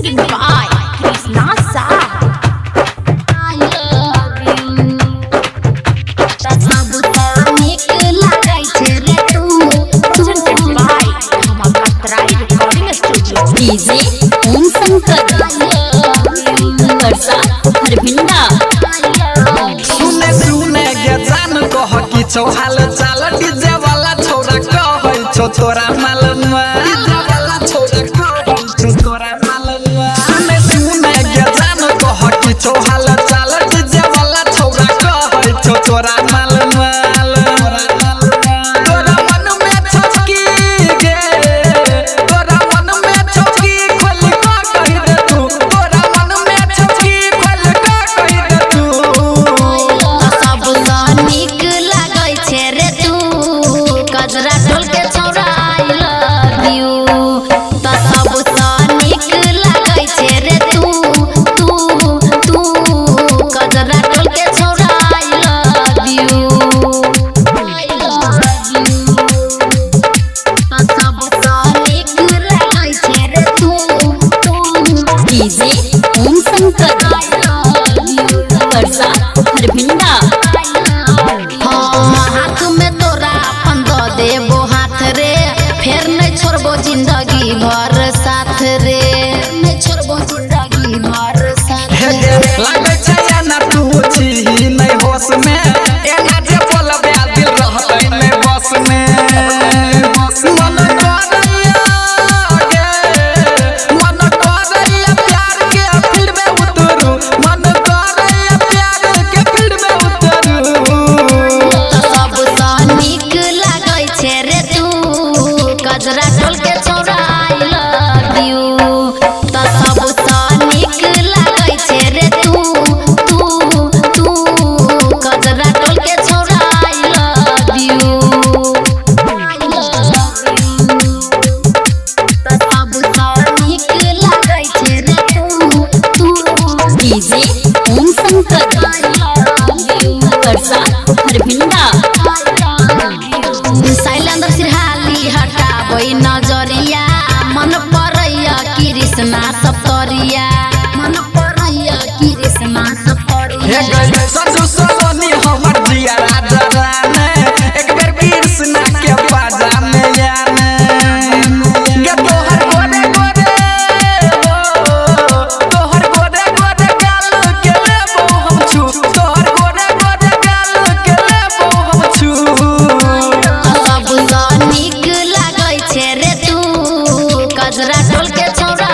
Singing by Krishna Sa. DJ Om Shankar Karsa Harvinda सुने सुने गे जान कह कि चौहाल चाल डीजे वाला छोरा कहै छो तोरा मालूमा डीजे वाला छोरा कहै छो तोरा मालूमा सुने सुने गे जान कह कि चौहाल चाल डीजे वाला छोरा कहै छो तोरा मालूमा तोरा मन में छकी गे तोरा मन में छकी खोल का कहि दे तू तोरा मन में छकी खोल का कहि दे तू नीक लागै छे रे तू कजरा टोल के छौरा आई लव यू त सबसँ नीक लागै छे रे तू कजरा टोल के छौरा आई लव यू त सबसँ नीक लागै छे रे तू डीजे ओम शंकर करसा हरभिंडा हाथ में तोरा अपन द देबो हाथ रे फेर नहीं छोड़बो जिंदगी भर साथ रे नहीं छोड़बो जिंदगी भर साथ रे लागै छै ना तू छी नहीं होश में एना जे बोलबे दिल रहतै नहीं बस में मन करैया गे मन करैया प्यार के फील्ड में उतरू मन करैया प्यार के फील्ड में उतरू सबसँ नीक लागै छे रे तू कजरा टोल के छौरा आई लव यू त सबसँ नीक लागै छे रे तू कजरा टोल के छौरा आई लव यू त सबसँ नीक लागै छे रे तू डीजे ओम शंकर करसा हरभिंडा शैलेंद्र सिरहाली हटाबै नजरिया मन परैया कृष्णा सप्तरिया मन परैया कृष्णा हे सप्तरिया गई संजू सोनी हमर जिया राजा राने एक बेर कृष्णा के बाजा में जाने गे तोहर गोरे गोरे हो तोहर गोरे गोरे गाल के लेबो हम छु तोहर गोरे गोरे गाल के लेबो हम छु सबसँ नीक लागै छे रे तू कजरा टोल के छौरा